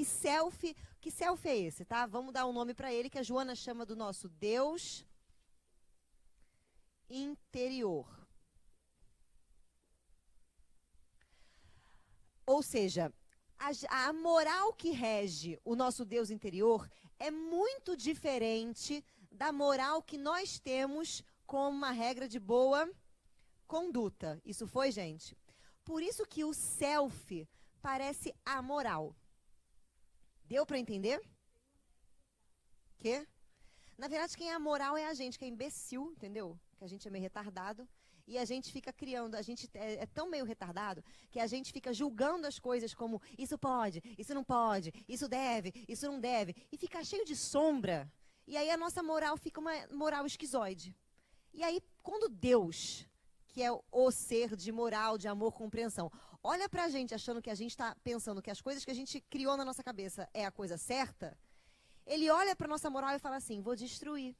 Que selfie é esse, tá? Vamos dar um nome para ele, que a Joana chama do nosso Deus interior. Ou seja, a moral que rege o nosso Deus interior é muito diferente da moral que nós temos como uma regra de boa conduta. Isso foi, gente? Por isso que o selfie parece amoral. Deu para entender? Quê? Na verdade, quem é amoral é a gente, que é imbecil, entendeu? Que a gente é meio retardado. E a gente fica criando, a gente é tão meio retardado, que a gente fica julgando as coisas como isso pode, isso não pode, isso deve, isso não deve. E fica cheio de sombra. E aí a nossa moral fica uma moral esquizoide. E aí, quando Deus, que é o ser de moral, de amor, compreensão, olha pra gente achando que a gente está pensando que as coisas que a gente criou na nossa cabeça é a coisa certa, ele olha pra nossa moral e fala assim, vou destruir.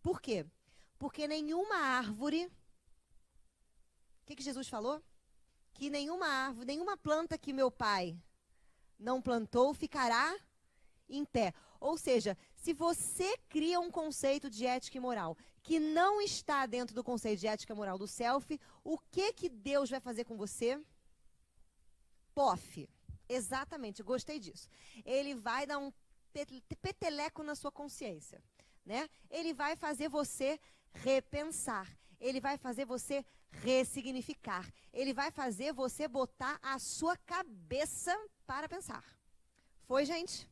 Por quê? Porque nenhuma árvore... O que Jesus falou? Que nenhuma árvore, nenhuma planta que meu pai não plantou ficará em pé. Ou seja, se você cria um conceito de ética e moral que não está dentro do conceito de ética e moral do selfie, o que Deus vai fazer com você? Pof. Exatamente, gostei disso. Ele vai dar um peteleco na sua consciência, né? Ele vai fazer você repensar. Ele vai fazer você ressignificar. Ele vai fazer você botar a sua cabeça para pensar. Foi, gente?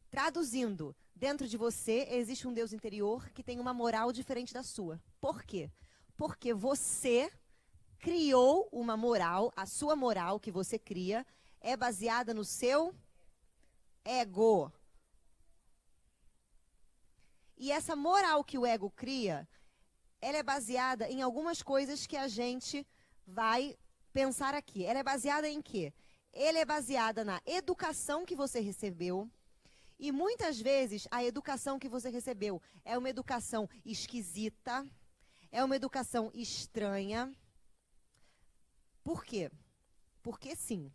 Traduzindo, dentro de você existe um Deus interior que tem uma moral diferente da sua. Por quê? Porque você criou uma moral, a sua moral que você cria é baseada no seu ego. E essa moral que o ego cria, ela é baseada em algumas coisas que a gente vai pensar aqui. Ela é baseada em quê? Ela é baseada na educação que você recebeu. E muitas vezes a educação que você recebeu é uma educação esquisita, é uma educação estranha. Por quê? Porque sim.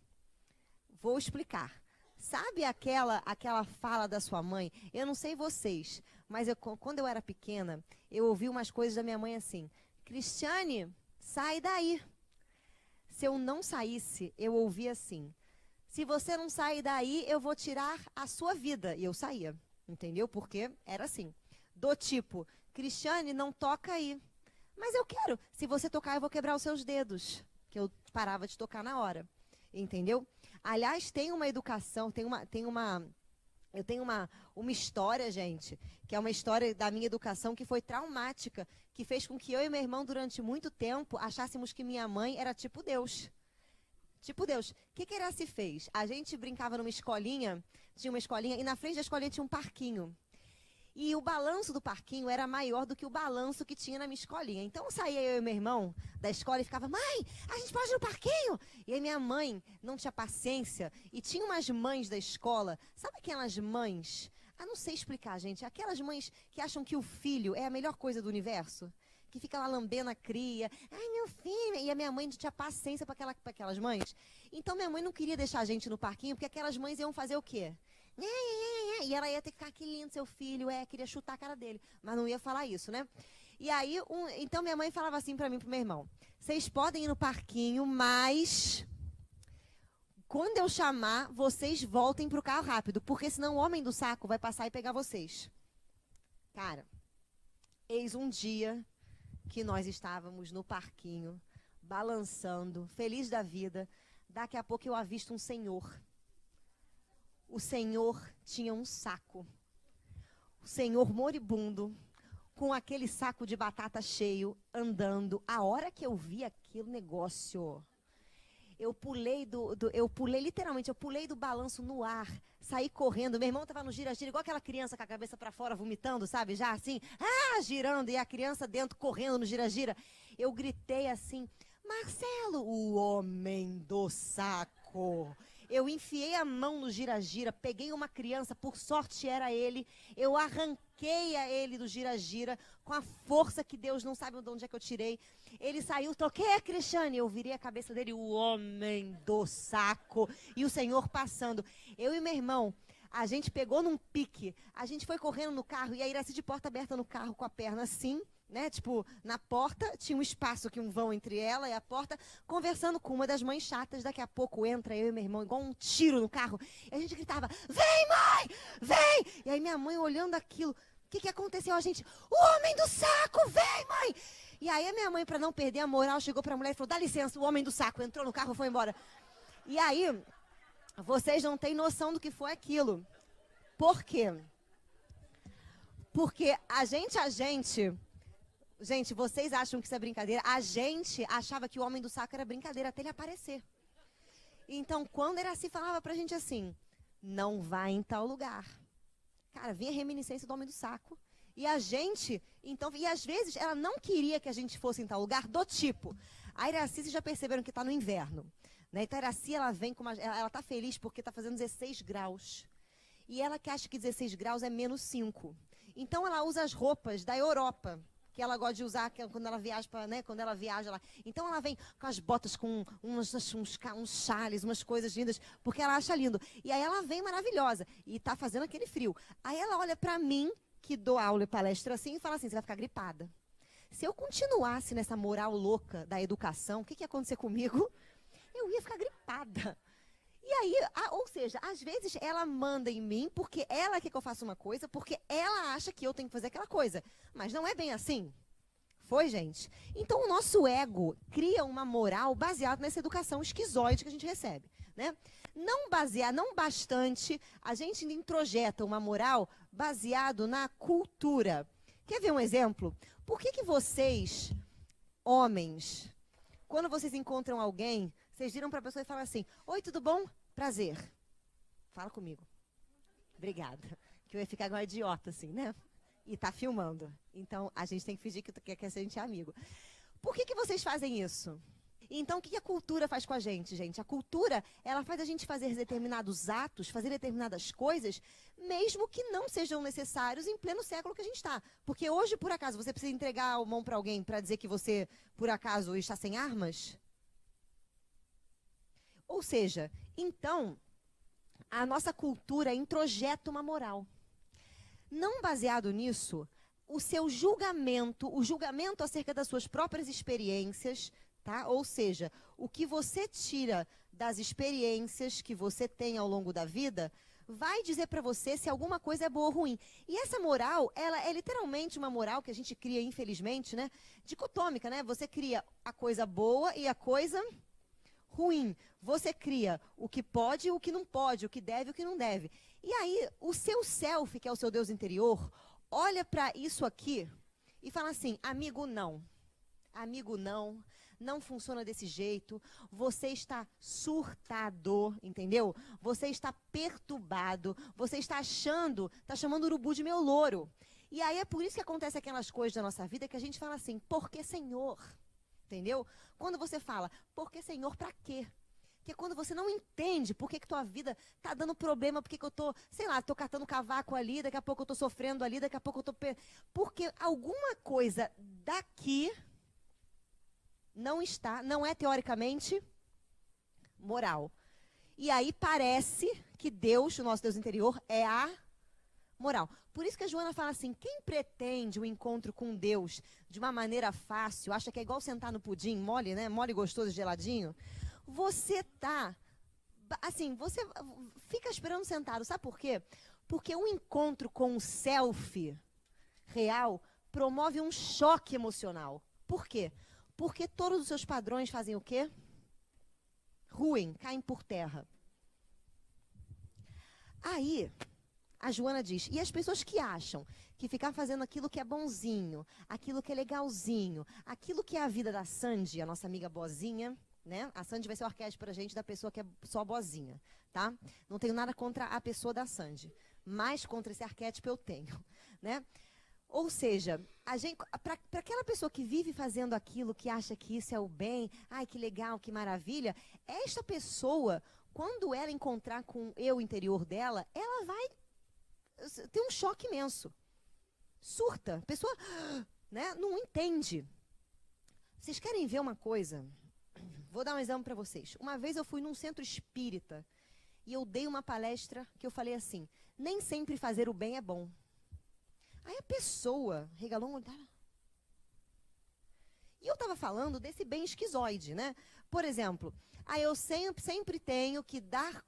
Vou explicar. Sabe aquela fala da sua mãe? Eu não sei vocês, mas quando eu era pequena, eu ouvi umas coisas da minha mãe assim, Cristiane, sai daí. Se eu não saísse, eu ouvia assim, se você não sair daí, eu vou tirar a sua vida. E eu saía, entendeu? Porque era assim, do tipo, Cristiane, não toca aí. Mas eu quero, se você tocar, eu vou quebrar os seus dedos. Que eu parava de tocar na hora, entendeu? Aliás, tem uma educação, eu tenho uma história, gente, que é uma história da minha educação que foi traumática, que fez com que eu e meu irmão, durante muito tempo, achássemos que minha mãe era tipo Deus. Tipo Deus. O que era se fez? A gente brincava numa escolinha, tinha uma escolinha, e na frente da escolinha tinha um parquinho. E o balanço do parquinho era maior do que o balanço que tinha na minha escolinha. Então saía eu e meu irmão da escola e ficava, mãe, a gente pode ir no parquinho? E aí minha mãe não tinha paciência. E tinha umas mães da escola, sabe aquelas mães? Ah, não sei explicar, gente. Aquelas mães que acham que o filho é a melhor coisa do universo. Que fica lá lambendo a cria. Ai, meu filho. E a minha mãe não tinha paciência para aquelas mães. Então minha mãe não queria deixar a gente no parquinho, porque aquelas mães iam fazer o quê? E ela ia ter que ficar, que lindo seu filho, queria chutar a cara dele. Mas não ia falar isso, né? E aí, então minha mãe falava assim pra mim, pro meu irmão, vocês podem ir no parquinho, mas quando eu chamar, vocês voltem pro carro rápido, porque senão o homem do saco vai passar e pegar vocês. Cara, eis um dia que nós estávamos no parquinho, balançando, feliz da vida. Daqui a pouco eu avisto um senhor. O senhor tinha um saco. O senhor moribundo, com aquele saco de batata cheio, andando. A hora que eu vi aquele negócio, eu pulei literalmente, eu pulei do balanço no ar, saí correndo. Meu irmão estava no gira-gira, igual aquela criança com a cabeça para fora, vomitando, sabe? Já assim, girando, e a criança dentro, correndo no gira-gira. Eu gritei assim, Marcelo, o homem do saco. Eu enfiei a mão no gira-gira, peguei uma criança, por sorte era ele, eu arranquei a ele do gira-gira, com a força que Deus não sabe de onde é que eu tirei. Ele saiu, toquei a Cristiane, eu virei a cabeça dele, o homem do saco, e o Senhor passando. Eu e meu irmão, A gente pegou num pique, a gente foi correndo no carro, e a Iraci de porta aberta no carro com a perna assim, né? Tipo, na porta, tinha um espaço aqui, um vão entre ela e a porta, conversando com uma das mães chatas. Daqui a pouco entra eu e meu irmão, igual um tiro no carro, e a gente gritava, vem mãe, vem! E aí minha mãe olhando aquilo, o que aconteceu? A gente, o homem do saco, vem mãe! E aí a minha mãe, para não perder a moral, chegou para a mulher e falou, dá licença, o homem do saco, entrou no carro e foi embora. E aí, vocês não têm noção do que foi aquilo. Por quê? Porque a gente... Gente, vocês acham que isso é brincadeira? A gente achava que o homem do saco era brincadeira até ele aparecer. Então, quando Iraci falava pra gente assim, não vai em tal lugar. Cara, vinha a reminiscência do homem do saco. E a gente, então, e às vezes ela não queria que a gente fosse em tal lugar do tipo. A Iraci, vocês já perceberam que tá no inverno. Né? Então, a Iraci, ela vem com ela tá feliz porque tá fazendo 16 graus. E ela que acha que 16 graus é menos 5. Então, ela usa as roupas da Europa, que ela gosta de usar quando ela viaja, né, quando ela viaja lá. Então ela vem com as botas com uns chales, umas coisas lindas, porque ela acha lindo. E aí ela vem maravilhosa e tá fazendo aquele frio. Aí ela olha para mim, que dou aula e palestra assim, e fala assim, você vai ficar gripada. Se eu continuasse nessa moral louca da educação, o que ia acontecer comigo? Eu ia ficar gripada. E aí, ou seja, às vezes ela manda em mim porque ela quer que eu faça uma coisa, porque ela acha que eu tenho que fazer aquela coisa. Mas não é bem assim. Foi, gente? Então, o nosso ego cria uma moral baseada nessa educação esquizoide que a gente recebe. Né? Não bastante, a gente introjeta uma moral baseado na cultura. Quer ver um exemplo? Por que vocês, homens, quando vocês encontram alguém, vocês viram para a pessoa e falam assim, oi, tudo bom? Prazer. Fala comigo. Obrigada. Que eu ia ficar igual idiota, assim, né? E tá filmando. Então, a gente tem que fingir que a gente é amigo. Por que vocês fazem isso? Então, o que a cultura faz com a gente, gente? A cultura, ela faz a gente fazer determinados atos, fazer determinadas coisas, mesmo que não sejam necessários em pleno século que a gente está. Porque hoje, por acaso, você precisa entregar a mão para alguém para dizer que você, por acaso, está sem armas? Ou seja, então, a nossa cultura introjeta uma moral. Não baseado nisso, o seu julgamento, o julgamento acerca das suas próprias experiências, tá? Ou seja, o que você tira das experiências que você tem ao longo da vida, vai dizer para você se alguma coisa é boa ou ruim. E essa moral, ela é literalmente uma moral que a gente cria, infelizmente, né? Dicotômica, né? Você cria a coisa boa e a coisa ruim. Você cria o que pode e o que não pode, o que deve e o que não deve. E aí, o seu self, que é o seu Deus interior, olha para isso aqui e fala assim, amigo, não. Amigo, não. Não funciona desse jeito. Você está surtado, entendeu? Você está perturbado. Você está chamando o urubu de meu louro. E aí é por isso que acontece aquelas coisas da nossa vida que a gente fala assim, por que Senhor? Entendeu? Quando você fala, por que Senhor, para quê? Que é quando você não entende por que tua vida tá dando problema, por que eu tô, sei lá, tô catando cavaco ali, daqui a pouco eu tô sofrendo ali, daqui a pouco eu tô... Porque alguma coisa daqui não é teoricamente moral. E aí parece que Deus, o nosso Deus interior, é a moral. Por isso que a Joana fala assim, quem pretende o encontro com Deus de uma maneira fácil, acha que é igual sentar no pudim, mole, né? Mole, gostoso, geladinho. Você fica esperando sentado. Sabe por quê? Porque um encontro com o self real promove um choque emocional. Por quê? Porque todos os seus padrões fazem o quê? Ruem, caem por terra. Aí, a Joana diz, e as pessoas que acham que ficar fazendo aquilo que é bonzinho, aquilo que é legalzinho, aquilo que é a vida da Sandy, a nossa amiga boazinha, né? A Sandy vai ser o arquétipo pra gente da pessoa que é só boazinha, tá? Não tenho nada contra a pessoa da Sandy, mas contra esse arquétipo eu tenho, né? Ou seja, para aquela pessoa que vive fazendo aquilo, que acha que isso é o bem, ai, que legal, que maravilha, esta pessoa, quando ela encontrar com o eu interior dela, ela vai ter um choque imenso. Surta. A pessoa, né, não entende. Vocês querem ver uma coisa? Vou dar um exemplo para vocês. Uma vez eu fui num centro espírita, e eu dei uma palestra que eu falei assim, nem sempre fazer o bem é bom. Aí a pessoa regalou um olhar. E eu estava falando desse bem esquizoide, né? Por exemplo, eu sempre tenho que dar,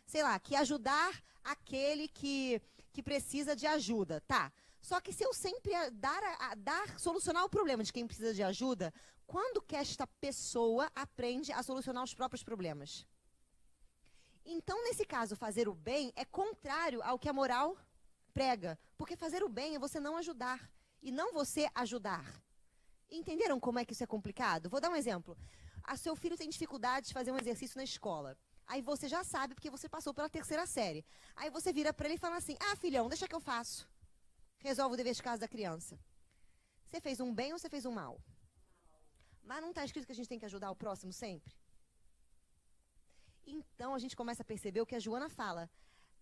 sei lá, que ajudar aquele que precisa de ajuda, tá? Só que se eu sempre solucionar o problema de quem precisa de ajuda, quando que esta pessoa aprende a solucionar os próprios problemas? Então, nesse caso, fazer o bem é contrário ao que a moral prega. Porque fazer o bem é você não ajudar e não você ajudar. Entenderam como é que isso é complicado? Vou dar um exemplo. Seu filho tem dificuldade de fazer um exercício na escola. Aí você já sabe porque você passou pela 3ª série. Aí você vira para ele e fala assim, filhão, deixa que eu faço. Resolve o dever de casa da criança. Você fez um bem ou você fez um mal? Mas não está escrito que a gente tem que ajudar o próximo sempre? Então a gente começa a perceber o que a Joana fala.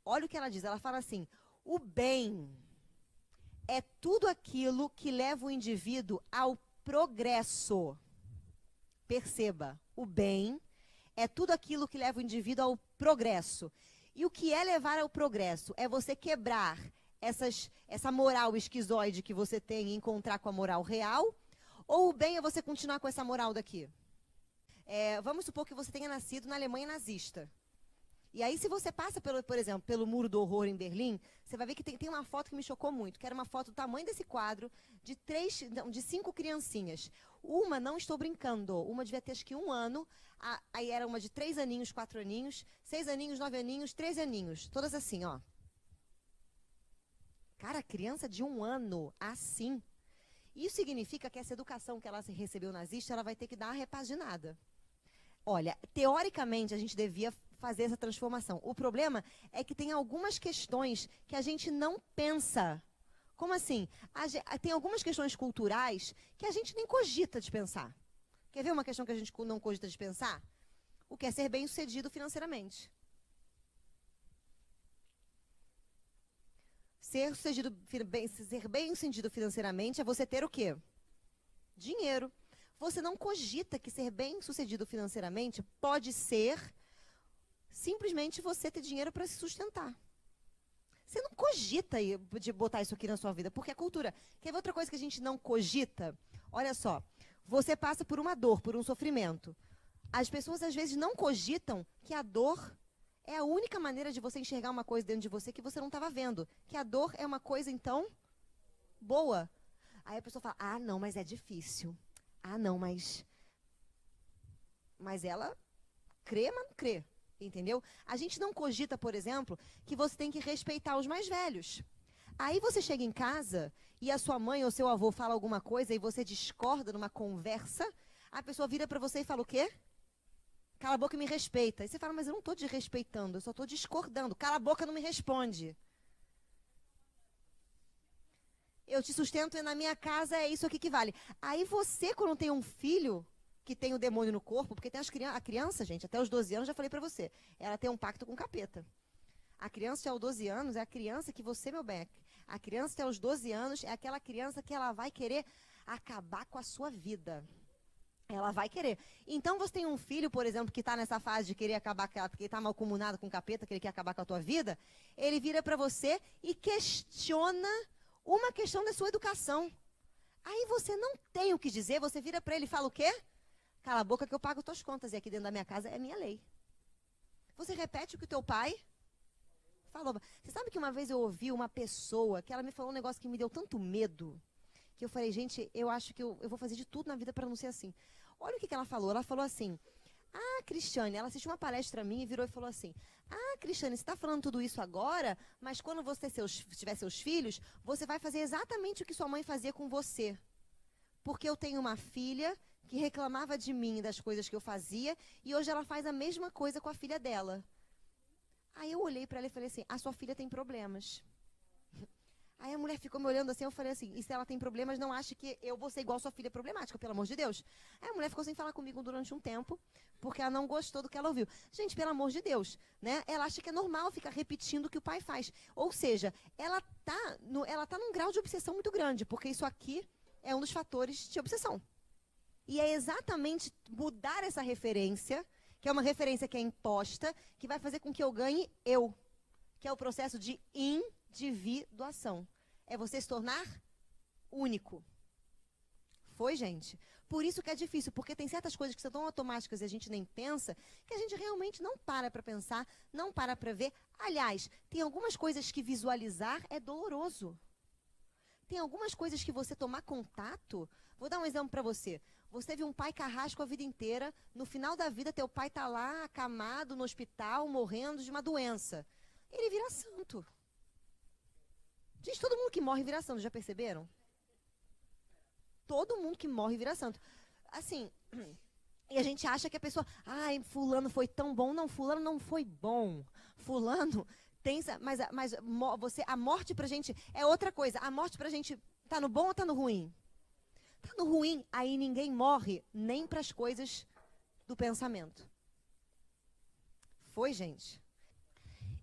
Olha o que ela diz, ela fala assim, o bem é tudo aquilo que leva o indivíduo ao progresso. Perceba, o bem é tudo aquilo que leva o indivíduo ao progresso. E o que é levar ao progresso? É você quebrar essa moral esquizoide que você tem e encontrar com a moral real? Ou o bem é você continuar com essa moral daqui? Vamos supor que você tenha nascido na Alemanha nazista. E aí, se você passa, por exemplo, pelo Muro do Horror em Berlim, você vai ver que tem uma foto que me chocou muito, que era uma foto do tamanho desse quadro, de 5 criancinhas. Uma, não estou brincando, uma devia ter acho que 1 ano, aí era uma de 3 aninhos, 4 aninhos, 6 aninhos, 9 aninhos, 13 aninhos, todas assim, ó. Cara, criança de 1 ano, assim. Isso significa que essa educação que ela recebeu nazista, ela vai ter que dar uma repaginada. Olha, teoricamente a gente devia fazer essa transformação. O problema é que tem algumas questões que a gente não pensa. Como assim? Tem algumas questões culturais que a gente nem cogita de pensar. Quer ver uma questão que a gente não cogita de pensar? O que é ser bem-sucedido financeiramente. Ser bem-sucedido financeiramente é você ter o quê? Dinheiro. Você não cogita que ser bem-sucedido financeiramente pode ser simplesmente você ter dinheiro para se sustentar. Você não cogita de botar isso aqui na sua vida, porque a cultura... Quer ver outra coisa que a gente não cogita? Olha só, você passa por uma dor, por um sofrimento. As pessoas às vezes não cogitam que a dor é a única maneira de você enxergar uma coisa dentro de você que você não estava vendo. Que a dor é uma coisa, então, boa. Aí a pessoa fala, não, mas é difícil. Não, mas ela crê, mas não crê, entendeu? A gente não cogita, por exemplo, que você tem que respeitar os mais velhos. Aí você chega em casa e a sua mãe ou seu avô fala alguma coisa e você discorda numa conversa, a pessoa vira para você e fala o quê? Cala a boca e me respeita. Aí você fala, mas eu não estou te respeitando, eu só estou discordando. Cala a boca e não me responde. Eu te sustento e na minha casa é isso aqui que vale. Aí você, quando tem um filho que tem o demônio no corpo, porque tem a criança, gente, até os 12 anos, já falei pra você, ela tem um pacto com o capeta. A criança até os 12 anos é a criança que você, meu bem, a criança até os 12 anos é aquela criança que ela vai querer acabar com a sua vida. Ela vai querer. Então, você tem um filho, por exemplo, que está nessa fase de querer acabar, porque está malcomunado com o capeta, que ele quer acabar com a tua vida, ele vira pra você e questiona uma questão da sua educação. Aí você não tem o que dizer, você vira para ele e fala o quê? Cala a boca que eu pago tuas contas e aqui dentro da minha casa é minha lei. Você repete o que o teu pai falou. Você sabe que uma vez eu ouvi uma pessoa que ela me falou um negócio que me deu tanto medo, que eu falei, gente, eu acho que eu vou fazer de tudo na vida para não ser assim. Olha o que ela falou. Ela falou assim, Cristiane, ela assistiu uma palestra minha e virou e falou assim, Cristiane, você está falando tudo isso agora, mas quando você tiver seus filhos, você vai fazer exatamente o que sua mãe fazia com você. Porque eu tenho uma filha que reclamava de mim e das coisas que eu fazia, e hoje ela faz a mesma coisa com a filha dela. Aí eu olhei para ela e falei assim, a sua filha tem problemas. Aí a mulher ficou me olhando assim, eu falei assim, e se ela tem problemas, não acha que eu vou ser igual sua filha problemática, pelo amor de Deus. Aí a mulher ficou sem falar comigo durante um tempo, porque ela não gostou do que ela ouviu. Gente, pelo amor de Deus, né? Ela acha que é normal ficar repetindo o que o pai faz. Ou seja, ela tá num grau de obsessão muito grande, porque isso aqui é um dos fatores de obsessão. E é exatamente mudar essa referência que é uma referência que é imposta, que vai fazer com que eu ganhe eu, que é o processo de individuação. É você se tornar único. Foi, gente? Por isso que é difícil, porque tem certas coisas que são tão automáticas e a gente nem pensa, que a gente realmente não para pensar, não para ver. Aliás, tem algumas coisas que visualizar é doloroso. Tem algumas coisas que você tomar contato. Vou dar um exemplo para você. Você viu um pai carrasco a vida inteira, no final da vida teu pai está lá, acamado no hospital, morrendo de uma doença. Ele vira santo. Gente, todo mundo que morre vira santo, já perceberam? Todo mundo que morre vira santo. Assim, e a gente acha que a pessoa, ai, fulano foi tão bom. Não, fulano não foi bom. Fulano tem, mas a morte pra gente é outra coisa. A morte pra gente tá no bom ou tá no ruim? Tá no ruim, aí ninguém morre nem pras coisas do pensamento. Foi, gente?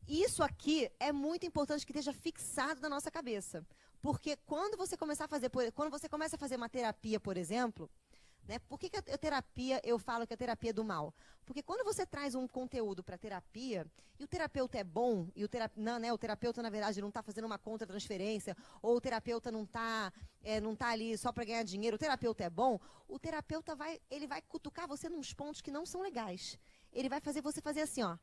Isso aqui é muito importante que esteja fixado na nossa cabeça. Porque quando você começa a fazer uma terapia, por exemplo, né, por que a terapia, eu falo que a terapia é do mal? Porque quando você traz um conteúdo para terapia, e o terapeuta é bom, e o terapeuta, na verdade, não está fazendo uma contra-transferência, ou o terapeuta não tá ali só para ganhar dinheiro, o terapeuta é bom, o terapeuta vai cutucar você nos pontos que não são legais. Ele vai fazer você fazer assim, ó,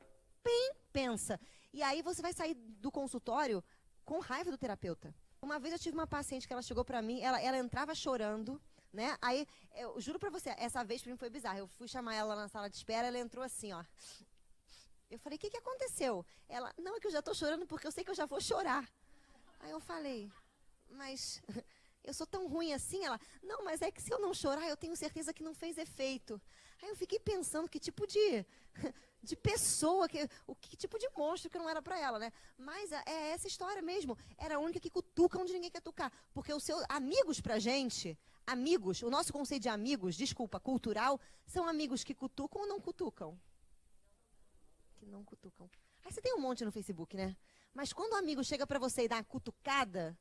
pensa. E aí você vai sair do consultório com raiva do terapeuta. Uma vez eu tive uma paciente que ela chegou pra mim, ela entrava chorando, né? Aí, eu juro pra você, essa vez pra mim foi bizarra. Eu fui chamar ela na sala de espera, ela entrou assim, ó. Eu falei, o que aconteceu? Ela, não, é que eu já tô chorando porque eu sei que eu já vou chorar. Aí eu falei, mas eu sou tão ruim assim? Ela, não, mas é que se eu não chorar, eu tenho certeza que não fez efeito. Aí eu fiquei pensando que tipo de pessoa, que tipo de monstro que não era para ela, né? Mas é essa história mesmo. Era a única que cutuca onde ninguém quer tocar. Porque os seus amigos pra gente, amigos, o nosso conceito de amigos, desculpa, cultural, são amigos que cutucam ou não cutucam? Que não cutucam. Aí você tem um monte no Facebook, né? Mas quando o amigo chega para você e dá uma cutucada,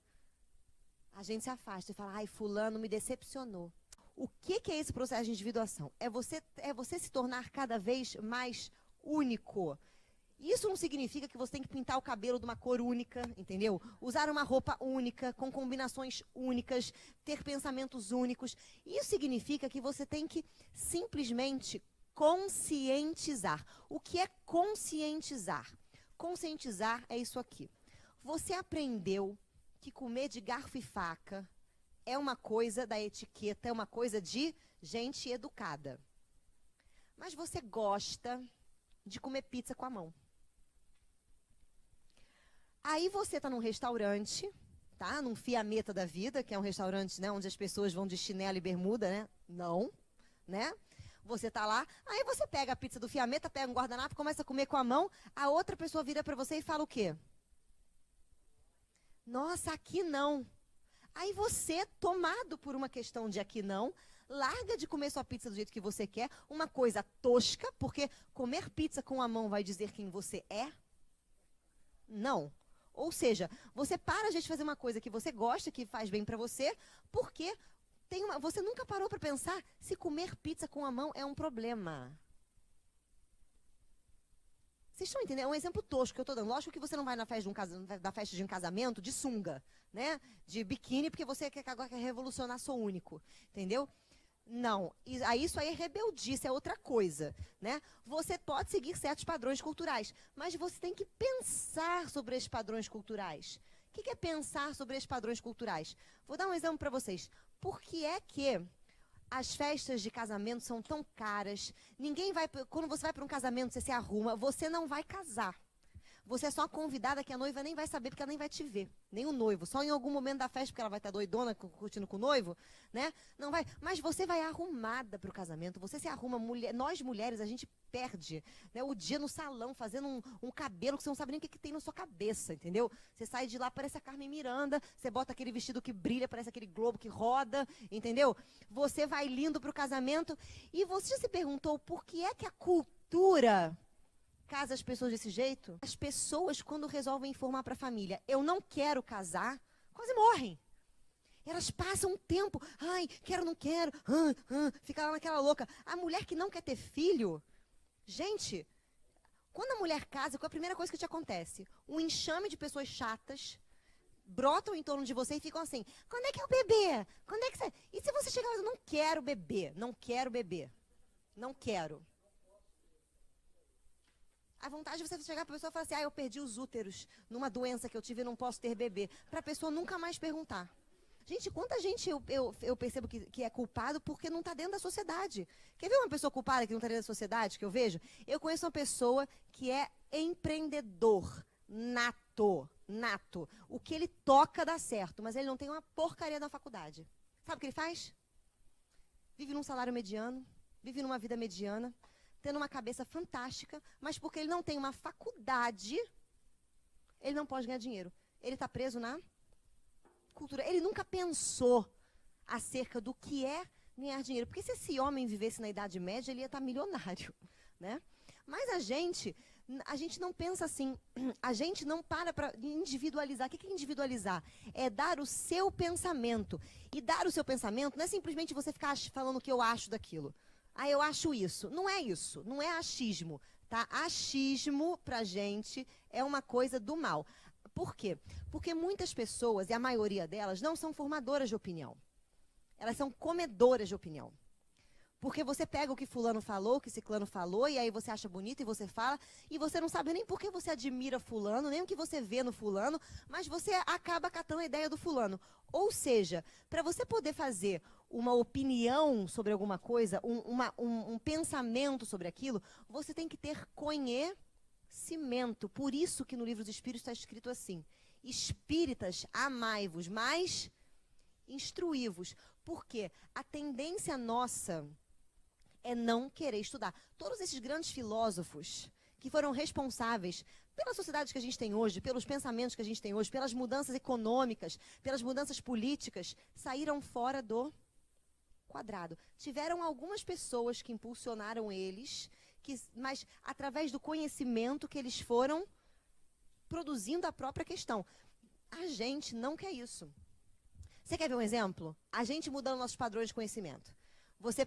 a gente se afasta e fala, ai, fulano me decepcionou. O que é esse processo de individuação? É você se tornar cada vez mais único. Isso não significa que você tem que pintar o cabelo de uma cor única, entendeu? Usar uma roupa única, com combinações únicas, ter pensamentos únicos. Isso significa que você tem que simplesmente conscientizar. O que é conscientizar? Conscientizar é isso aqui. Você aprendeu que comer de garfo e faca é uma coisa da etiqueta, é uma coisa de gente educada. Mas você gosta de comer pizza com a mão. Aí você está num restaurante, tá? Num Fiametta da vida, que é um restaurante, né, onde as pessoas vão de chinelo e bermuda, né? Não, né? Você está lá, aí você pega a pizza do Fiametta, pega um guardanapo, começa a comer com a mão, a outra pessoa vira para você e fala o quê? Nossa, aqui não. Aí você, tomado por uma questão de aqui não, larga de comer sua pizza do jeito que você quer, uma coisa tosca, porque comer pizza com a mão vai dizer quem você é? Não. Ou seja, você para de fazer uma coisa que você gosta, que faz bem para você, porque você nunca parou para pensar se comer pizza com a mão é um problema. Vocês estão entendendo? É um exemplo tosco que eu estou dando. Lógico que você não vai na festa de um casamento de sunga, né? De biquíni, porque você agora quer revolucionar, sou único. Entendeu? Não. Isso aí é rebeldice, é outra coisa, né? Você pode seguir certos padrões culturais, mas você tem que pensar sobre esses padrões culturais. O que é pensar sobre esses padrões culturais? Vou dar um exemplo para vocês. Por que é que as festas de casamento são tão caras? Quando você vai para um casamento, você se arruma, você não vai casar. Você é só a convidada que a noiva nem vai saber, porque ela nem vai te ver. Nem o noivo. Só em algum momento da festa, porque ela vai estar doidona, curtindo com o noivo, né? Não vai. Mas você vai arrumada para o casamento. Você se arruma. Nós, mulheres, a gente perde, né, o dia no salão, fazendo um cabelo que você não sabe nem o que tem na sua cabeça, entendeu? Você sai de lá, parece a Carmen Miranda. Você bota aquele vestido que brilha, parece aquele globo que roda, entendeu? Você vai lindo para o casamento. E você já se perguntou por que é que a cultura casa as pessoas desse jeito? As pessoas, quando resolvem informar para a família, eu não quero casar, quase morrem. Elas passam um tempo, ai, quero, não quero, fica lá naquela louca. A mulher que não quer ter filho, Gente, quando a mulher casa, qual é a primeira coisa que te acontece? Um enxame de pessoas chatas brotam em torno de você e ficam assim, quando é que é o bebê? Quando é que você... E se você chegar e falar, não quero beber, não quero beber, não quero. A vontade de você chegar para a pessoa e falar assim, eu perdi os úteros numa doença que eu tive e não posso ter bebê. Para a pessoa nunca mais perguntar. Gente, quanta gente eu percebo que é culpado porque não está dentro da sociedade. Quer ver uma pessoa culpada que não está dentro da sociedade, que eu vejo? Eu conheço uma pessoa que é empreendedor, nato. O que ele toca dá certo, mas ele não tem uma porcaria da faculdade. Sabe o que ele faz? Vive num salário mediano, vive numa vida mediana, tendo uma cabeça fantástica, mas porque ele não tem uma faculdade, ele não pode ganhar dinheiro. Ele está preso na cultura. Ele nunca pensou acerca do que é ganhar dinheiro. Porque se esse homem vivesse na Idade Média, ele ia estar milionário, né? Mas a gente não pensa assim. A gente não para individualizar. O que é individualizar? É dar o seu pensamento. E dar o seu pensamento não é simplesmente você ficar falando o que eu acho daquilo. Eu acho isso. Não é isso. Não é achismo. Tá? Achismo, pra gente, é uma coisa do mal. Por quê? Porque muitas pessoas, e a maioria delas, não são formadoras de opinião. Elas são comedoras de opinião. Porque você pega o que fulano falou, o que ciclano falou, e aí você acha bonito e você fala, e você não sabe nem por que você admira fulano, nem o que você vê no fulano, mas você acaba catando a ideia do fulano. Ou seja, para você poder fazer uma opinião sobre alguma coisa, um pensamento sobre aquilo, você tem que ter conhecimento. Por isso que no Livro dos Espíritos está escrito assim, espíritas, amai-vos, mas instruí-vos. Porque a tendência nossa é não querer estudar. Todos esses grandes filósofos que foram responsáveis pela sociedade que a gente tem hoje, pelos pensamentos que a gente tem hoje, pelas mudanças econômicas, pelas mudanças políticas, saíram fora do quadrado. Tiveram algumas pessoas que impulsionaram eles, mas através do conhecimento que eles foram produzindo a própria questão. A gente não quer isso. Você quer ver um exemplo? A gente mudando nossos padrões de conhecimento. Você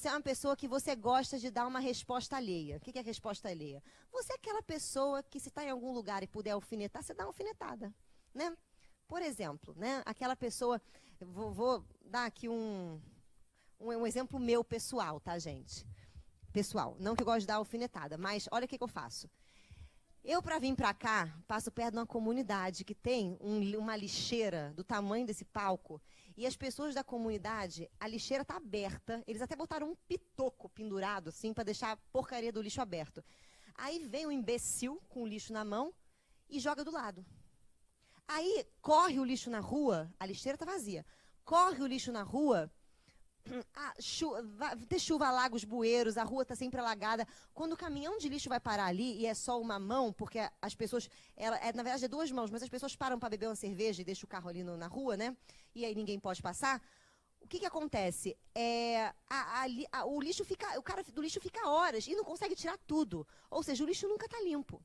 é uma pessoa que você gosta de dar uma resposta alheia. O que é resposta alheia? Você é aquela pessoa que se está em algum lugar e puder alfinetar, você dá uma alfinetada, né? Por exemplo, né? Aquela pessoa, vou dar aqui um exemplo meu pessoal, tá, gente? Pessoal, não que eu gosto de dar alfinetada, mas olha o que eu faço. Eu, para vir para cá, passo perto de uma comunidade que tem uma lixeira do tamanho desse palco. E as pessoas da comunidade, a lixeira está aberta. Eles até botaram um pitoco pendurado, assim, para deixar a porcaria do lixo aberto. Aí vem um imbecil com o lixo na mão e joga do lado. Aí corre o lixo na rua, a lixeira está vazia. Corre o lixo na rua... vai ter chuva, lagos, bueiros, a rua está sempre alagada. Quando o caminhão de lixo vai parar ali, e é só uma mão, porque as pessoas, na verdade é duas mãos, mas as pessoas param para beber uma cerveja e deixam o carro ali na rua, né? E aí ninguém pode passar. O que acontece? O lixo o cara do lixo fica horas e não consegue tirar tudo. Ou seja, o lixo nunca está limpo.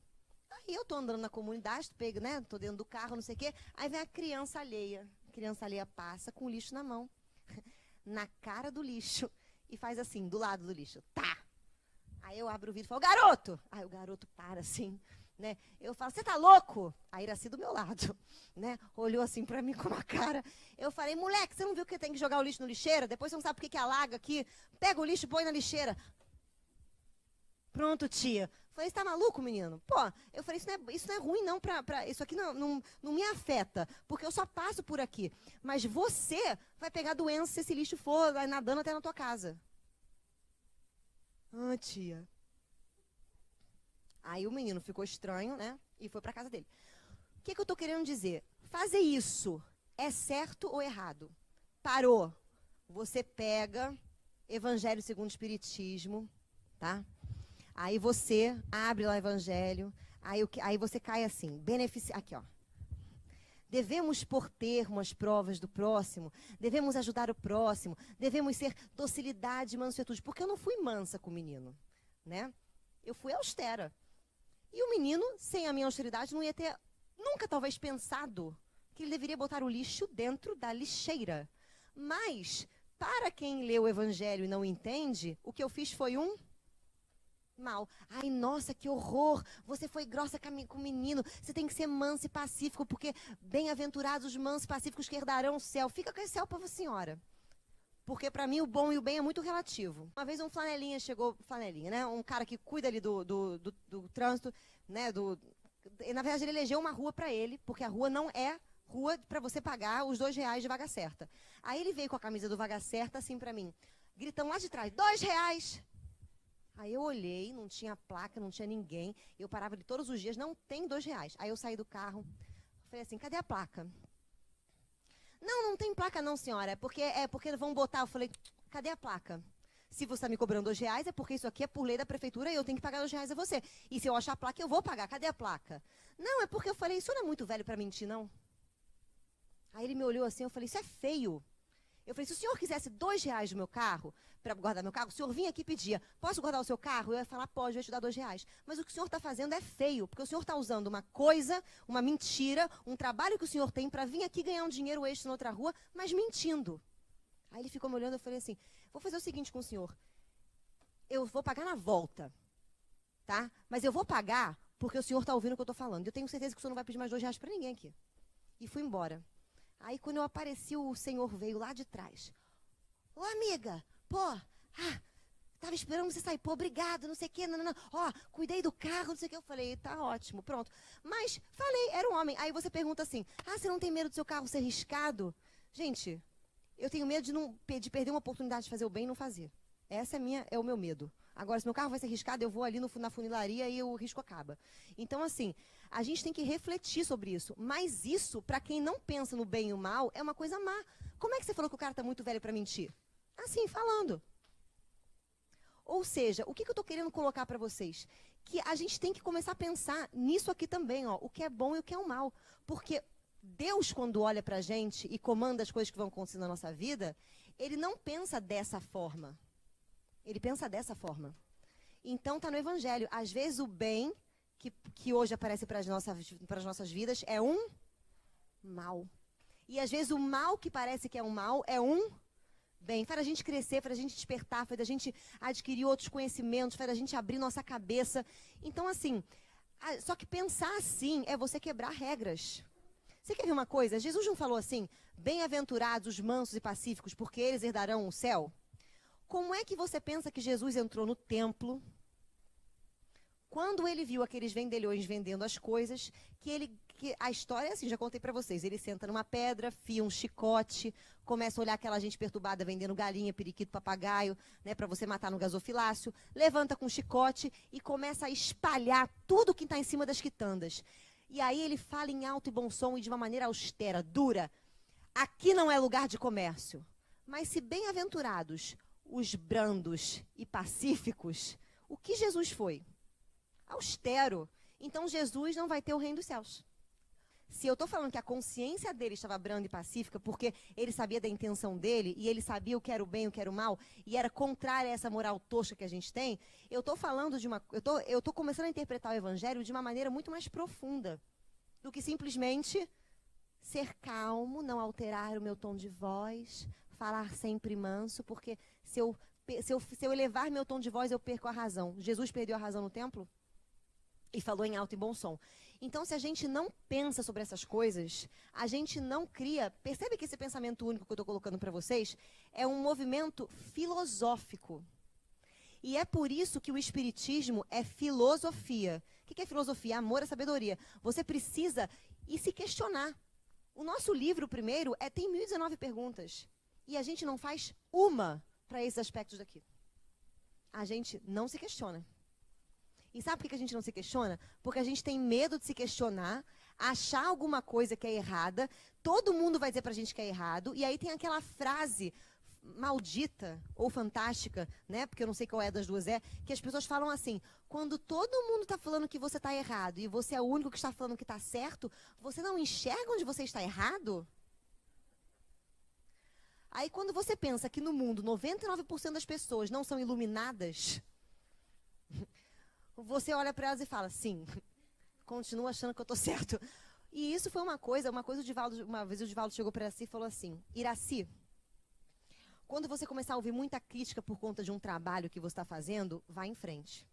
Aí eu estou andando na comunidade, né? Estou dentro do carro, não sei o quê. Aí vem a criança alheia. A criança alheia passa com o lixo na mão. Na cara do lixo e faz assim, do lado do lixo, tá. Aí eu abro o vidro e falo, garoto! Aí o garoto para assim, né? Eu falo, você tá louco? A Iraci do meu lado, né? Olhou assim pra mim com uma cara. Eu falei, moleque, você não viu que tem que jogar o lixo no lixeira? Depois você não sabe por que alaga aqui. Pega o lixo e põe na lixeira. Pronto, tia. Falei, você tá maluco, menino? Pô, eu falei, isso não é ruim, não. Isso aqui não me afeta, porque eu só passo por aqui. Mas você vai pegar doença se esse lixo for nadando até na tua casa. Ah, tia. Aí o menino ficou estranho, né? E foi pra casa dele. O que eu tô querendo dizer? Fazer isso é certo ou errado? Parou. Você pega Evangelho segundo o Espiritismo, tá? Aí você abre lá o Evangelho, aí você cai assim, aqui, ó. Devemos por termos provas do próximo, devemos ajudar o próximo, devemos ser docilidade e mansuetude. Porque eu não fui mansa com o menino, né? Eu fui austera. E o menino, sem a minha austeridade, não ia ter nunca talvez pensado que ele deveria botar o lixo dentro da lixeira. Mas, para quem lê o Evangelho e não entende, o que eu fiz foi um mal. Ai, nossa, que horror! Você foi grossa com o menino. Você tem que ser manso e pacífico, porque bem-aventurados os mansos e pacíficos que herdarão o céu. Fica com esse céu para a senhora. Porque para mim o bom e o bem é muito relativo. Uma vez um flanelinha chegou, flanelinha, né? Um cara que cuida ali do trânsito, né? Na verdade ele elegeu uma rua para ele, porque a rua não é rua para você pagar os R$2 de vaga certa. Aí ele veio com a camisa do vaga certa assim para mim, gritando lá de trás, R$2. Aí eu olhei, não tinha placa, não tinha ninguém. Eu parava ali todos os dias, não tem R$2. Aí eu saí do carro, falei assim, cadê a placa? Não tem placa não, senhora, é porque vão botar. Eu falei, cadê a placa? Se você está me cobrando R$2, é porque isso aqui é por lei da prefeitura e eu tenho que pagar R$2 a você. E se eu achar a placa, eu vou pagar. Cadê a placa? Não, é porque eu falei, isso não é muito velho para mentir, não? Aí ele me olhou assim, eu falei, isso é feio. Eu falei, se o senhor quisesse R$2 do meu carro, para guardar meu carro, o senhor vinha aqui e pedia, posso guardar o seu carro? Eu ia falar, pode, eu ia te dar R$2. Mas o que o senhor está fazendo é feio, porque o senhor está usando uma coisa, uma mentira, um trabalho que o senhor tem para vir aqui ganhar um dinheiro extra na outra rua, mas mentindo. Aí ele ficou me olhando, eu falei assim, vou fazer o seguinte com o senhor, eu vou pagar na volta, tá? Mas eu vou pagar porque o senhor está ouvindo o que eu estou falando. Eu tenho certeza que o senhor não vai pedir mais R$2 para ninguém aqui. E fui embora. Aí, quando eu apareci, o senhor veio lá de trás. Ô, amiga, tava esperando você sair. Pô, obrigado, não sei o quê, não. Ó, cuidei do carro, não sei o quê. Eu falei, tá ótimo, pronto. Mas, falei, era um homem. Aí você pergunta assim, você não tem medo do seu carro ser riscado? Gente, eu tenho medo de perder uma oportunidade de fazer o bem e não fazer. Essa é o meu medo. Agora, se meu carro vai ser riscado, eu vou ali na funilaria e o risco acaba. Então, assim, a gente tem que refletir sobre isso. Mas isso, para quem não pensa no bem e o mal, é uma coisa má. Como é que você falou que o cara está muito velho para mentir? Assim, falando. Ou seja, o que eu estou querendo colocar para vocês? Que a gente tem que começar a pensar nisso aqui também, ó, o que é bom e o que é o mal. Porque Deus, quando olha para a gente e comanda as coisas que vão acontecer na nossa vida, ele não pensa dessa forma. Ele pensa dessa forma. Então, está no Evangelho. Às vezes, o bem que hoje aparece para as nossas vidas é um mal. E, às vezes, o mal que parece que é um mal é um bem. Faz a gente crescer, faz a gente despertar, faz a gente adquirir outros conhecimentos, faz a gente abrir nossa cabeça. Então, assim, só que pensar assim é você quebrar regras. Você quer ver uma coisa? Jesus não falou assim, bem-aventurados os mansos e pacíficos, porque eles herdarão o céu? Como é que você pensa que Jesus entrou no templo, quando ele viu aqueles vendilhões vendendo as coisas, que a história é assim, já contei para vocês, ele senta numa pedra, fia um chicote, começa a olhar aquela gente perturbada vendendo galinha, periquito, papagaio, né, para você matar no gasofilácio, levanta com um chicote e começa a espalhar tudo que está em cima das quitandas. E aí ele fala em alto e bom som e de uma maneira austera, dura. Aqui não é lugar de comércio. Mas se bem-aventurados os brandos e pacíficos, o que Jesus foi? Austero. Então Jesus não vai ter o reino dos céus. Se eu estou falando que a consciência dele estava branda e pacífica, porque ele sabia da intenção dele, e ele sabia o que era o bem e o que era o mal, e era contrária a essa moral tosca que a gente tem, eu estou falando eu estou começando a interpretar o evangelho de uma maneira muito mais profunda do que simplesmente ser calmo, não alterar o meu tom de voz, falar sempre manso, porque se eu elevar meu tom de voz, eu perco a razão. Jesus perdeu a razão no templo? E falou em alto e bom som. Então, se a gente não pensa sobre essas coisas, a gente não cria... Percebe que esse pensamento único que eu estou colocando para vocês é um movimento filosófico. E é por isso que o espiritismo é filosofia. O que é filosofia? Amor à sabedoria. Você precisa ir se questionar. O nosso livro, primeiro, tem 1019 perguntas. E a gente não faz uma para esses aspectos daqui. A gente não se questiona. E sabe por que a gente não se questiona? Porque a gente tem medo de se questionar, achar alguma coisa que é errada, todo mundo vai dizer pra gente que é errado, e aí tem aquela frase maldita ou fantástica, né? Porque eu não sei qual é das duas que as pessoas falam assim, quando todo mundo está falando que você está errado e você é o único que está falando que está certo, você não enxerga onde você está errado? Aí quando você pensa que no mundo 99% das pessoas não são iluminadas, você olha para elas e fala, sim, continua achando que eu estou certo. E isso foi uma coisa o Divaldo, uma vez o Divaldo chegou para Iraci e falou assim, Iraci, quando você começar a ouvir muita crítica por conta de um trabalho que você está fazendo, vá em frente.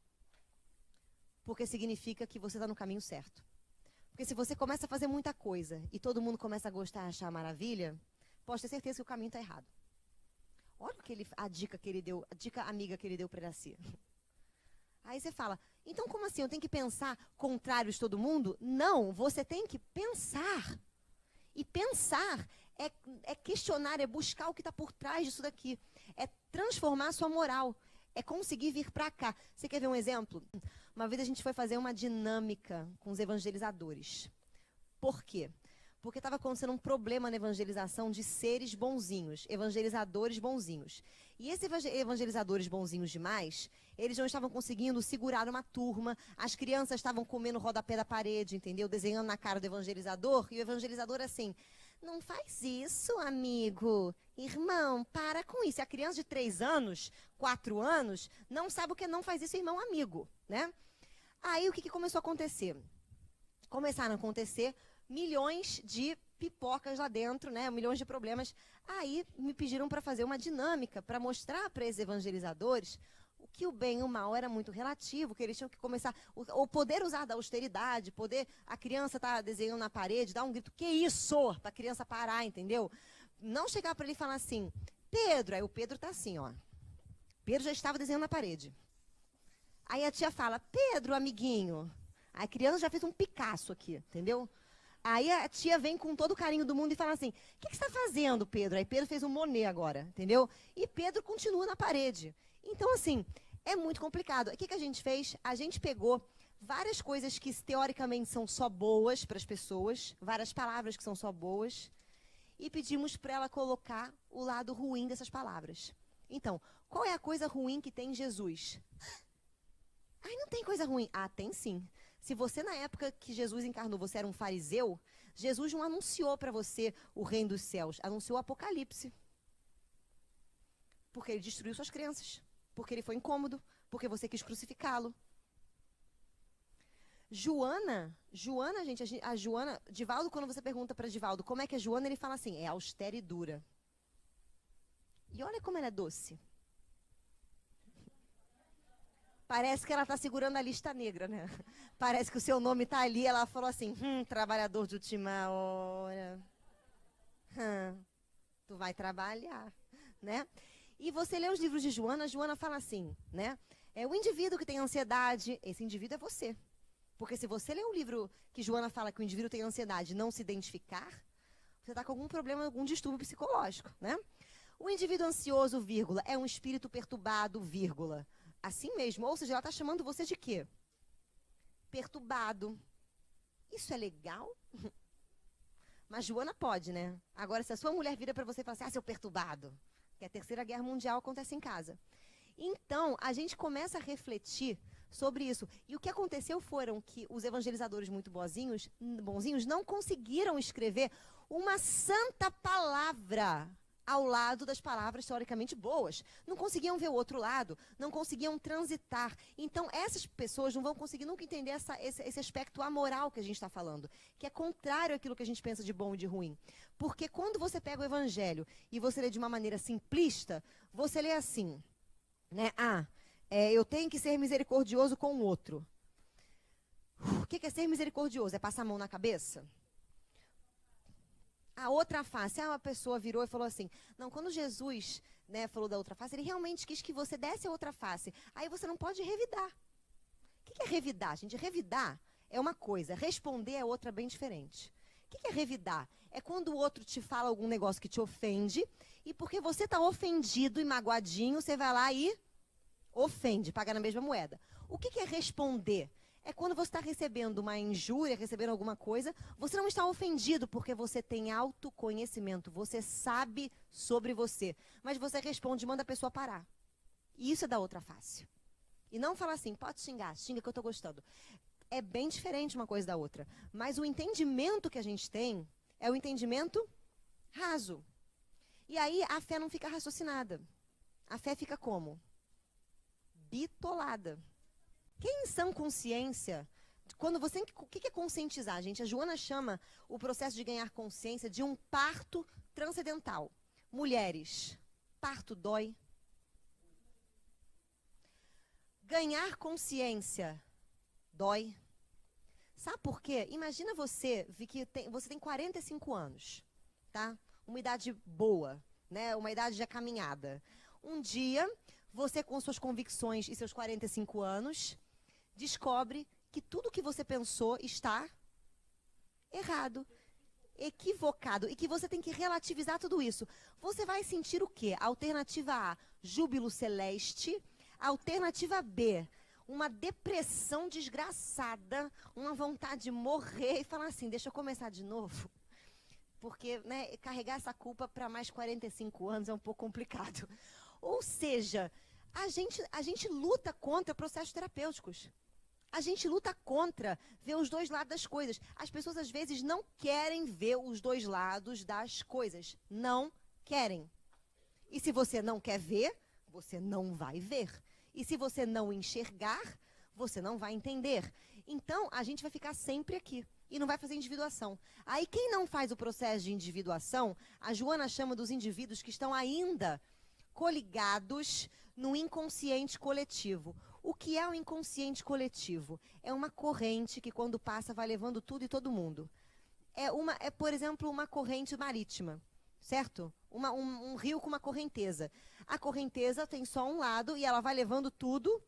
porque significa que você está no caminho certo. Porque se você começa a fazer muita coisa e todo mundo começa a gostar, a achar maravilha, pode ter certeza que o caminho está errado. Olha a dica que ele deu, a dica amiga que ele deu para Iraci. Aí você fala, então como assim? Eu tenho que pensar contrário de todo mundo? Não, você tem que pensar. E pensar é questionar, é buscar o que está por trás disso daqui. É transformar a sua moral. É conseguir vir para cá. Você quer ver um exemplo? Uma vez a gente foi fazer uma dinâmica com os evangelizadores. Por quê? Porque estava acontecendo um problema na evangelização de seres bonzinhos, evangelizadores bonzinhos. E esses evangelizadores bonzinhos demais, eles não estavam conseguindo segurar uma turma, as crianças estavam comendo o rodapé da parede, entendeu? Desenhando na cara do evangelizador, e o evangelizador assim, não faz isso, amigo. Irmão, para com isso. E a criança de 3 anos, 4 anos, não sabe o que é não faz isso, irmão, amigo, né? Aí o que começou a acontecer? Começaram a acontecer milhões de pipocas lá dentro, né? Milhões de problemas. Aí me pediram para fazer uma dinâmica, para mostrar para esses evangelizadores o que o bem e o mal era muito relativo, que eles tinham que começar, ou poder usar da austeridade, poder, a criança tá desenhando na parede, dar um grito, que isso? Para a criança parar, entendeu? Não chegar para ele e falar assim, Pedro, aí o Pedro tá assim, ó. Pedro já estava desenhando na parede. Aí a tia fala, Pedro, amiguinho. A criança já fez um Picasso aqui, entendeu? Aí a tia vem com todo o carinho do mundo e fala assim, o que você está fazendo, Pedro? Aí Pedro fez um Monet agora, entendeu? E Pedro continua na parede. Então, assim, é muito complicado. O que a gente fez? A gente pegou várias coisas que teoricamente são só boas para as pessoas, várias palavras que são só boas, e pedimos para ela colocar o lado ruim dessas palavras. Então, qual é a coisa ruim que tem em Jesus? Ai, não tem coisa ruim. Ah, tem sim. Se você, na época que Jesus encarnou, você era um fariseu, Jesus não anunciou para você o reino dos céus, anunciou o Apocalipse. Porque ele destruiu suas crenças, porque ele foi incômodo, porque você quis crucificá-lo. Joana, gente, a Joana, Divaldo, quando você pergunta para Divaldo como é que é Joana, ele fala assim, é austera e dura. E olha como ela é doce. Parece que ela está segurando a lista negra, né? Parece que o seu nome está ali. Ela falou assim, trabalhador de última hora. Tu vai trabalhar, né? E você lê os livros de Joana, Joana fala assim, né? É o indivíduo que tem ansiedade, esse indivíduo é você. Porque se você lê um livro que Joana fala que o indivíduo tem ansiedade e não se identificar, você está com algum problema, algum distúrbio psicológico, né? O indivíduo ansioso, vírgula, é um espírito perturbado, vírgula. Assim mesmo, ou seja, ela está chamando você de quê? Perturbado. Isso é legal? Mas Joana pode, né? Agora, se a sua mulher vira para você e fala assim, seu perturbado, que a Terceira Guerra Mundial acontece em casa. Então, a gente começa a refletir sobre isso. E o que aconteceu foram que os evangelizadores muito bonzinhos não conseguiram escrever uma santa palavra ao lado das palavras teoricamente boas. Não conseguiam ver o outro lado, não conseguiam transitar. Então, essas pessoas não vão conseguir nunca entender esse aspecto amoral que a gente está falando, que é contrário àquilo que a gente pensa de bom e de ruim. Porque quando você pega o evangelho e você lê de uma maneira simplista, você lê assim, né? Eu tenho que ser misericordioso com o outro. O que é ser misericordioso? É passar a mão na cabeça? A outra face, uma pessoa virou e falou assim, não, quando Jesus, né, falou da outra face, ele realmente quis que você desse a outra face. Aí você não pode revidar. O que é revidar, gente? Revidar é uma coisa, responder é outra bem diferente. O que é revidar? É quando o outro te fala algum negócio que te ofende, e porque você está ofendido e magoadinho, você vai lá e ofende, paga na mesma moeda. O que é responder? É quando você está recebendo uma injúria, recebendo alguma coisa, você não está ofendido porque você tem autoconhecimento, você sabe sobre você. Mas você responde, manda a pessoa parar. E isso é da outra face. E não fala assim, pode xingar, xinga que eu estou gostando. É bem diferente uma coisa da outra. Mas o entendimento que a gente tem é o entendimento raso. E aí a fé não fica raciocinada. A fé fica como? Bitolada. Quem em sã consciência, quando você, o que é conscientizar, gente? A Joana chama o processo de ganhar consciência de um parto transcendental. Mulheres, parto dói? Ganhar consciência dói. Sabe por quê? Imagina você, você tem 45 anos, tá? Uma idade boa, né? Uma idade já caminhada. Um dia, você com suas convicções e seus 45 anos, descobre que tudo que você pensou está errado, equivocado, e que você tem que relativizar tudo isso. Você vai sentir o quê? Alternativa A, júbilo celeste. Alternativa B, uma depressão desgraçada, uma vontade de morrer e falar assim, deixa eu começar de novo. Porque, né, carregar essa culpa para mais 45 anos é um pouco complicado. Ou seja, a gente luta contra processos terapêuticos. A gente luta contra ver os dois lados das coisas. As pessoas, às vezes, não querem ver os dois lados das coisas. Não querem. E se você não quer ver, você não vai ver. E se você não enxergar, você não vai entender. Então, a gente vai ficar sempre aqui e não vai fazer individuação. Aí, quem não faz o processo de individuação, a Joana chama dos indivíduos que estão ainda coligados no inconsciente coletivo. O que é o inconsciente coletivo? É uma corrente que, quando passa, vai levando tudo e todo mundo. Por exemplo, uma corrente marítima, certo? Um rio com uma correnteza. A correnteza tem só um lado e ela vai levando tudo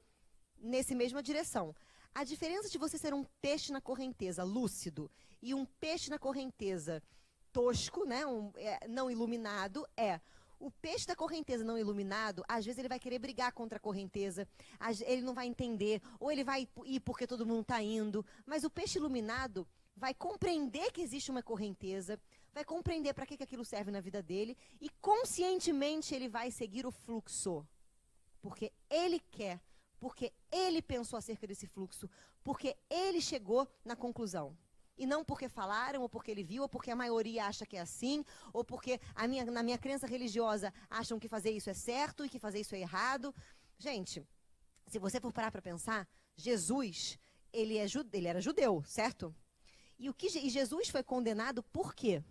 nessa mesma direção. A diferença de você ser um peixe na correnteza lúcido e um peixe na correnteza tosco, né, não iluminado, o peixe da correnteza não iluminado, às vezes ele vai querer brigar contra a correnteza, ele não vai entender, ou ele vai ir porque todo mundo está indo. Mas o peixe iluminado vai compreender que existe uma correnteza, vai compreender para que aquilo serve na vida dele, e conscientemente ele vai seguir o fluxo. Porque ele quer, porque ele pensou acerca desse fluxo, porque ele chegou na conclusão. E não porque falaram, ou porque ele viu, ou porque a maioria acha que é assim, ou porque na minha crença religiosa acham que fazer isso é certo e que fazer isso é errado. Gente, se você for parar para pensar, Jesus, ele era judeu, certo? E Jesus foi condenado por quê?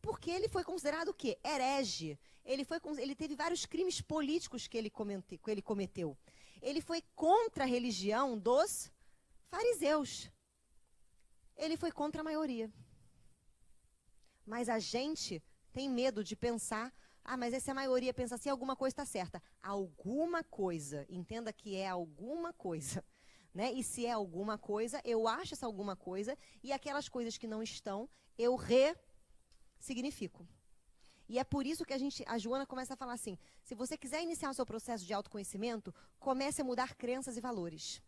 Porque ele foi considerado o quê? Herege. Ele teve vários crimes políticos que ele cometeu. Ele foi contra a religião dos fariseus. Ele foi contra a maioria. Mas a gente tem medo de pensar, mas se a maioria pensa assim, alguma coisa está certa. Alguma coisa, entenda que é alguma coisa. Né? E se é alguma coisa, eu acho essa alguma coisa, e aquelas coisas que não estão, eu ressignifico. E é por isso que a Joana começa a falar assim, se você quiser iniciar o seu processo de autoconhecimento, comece a mudar crenças e valores.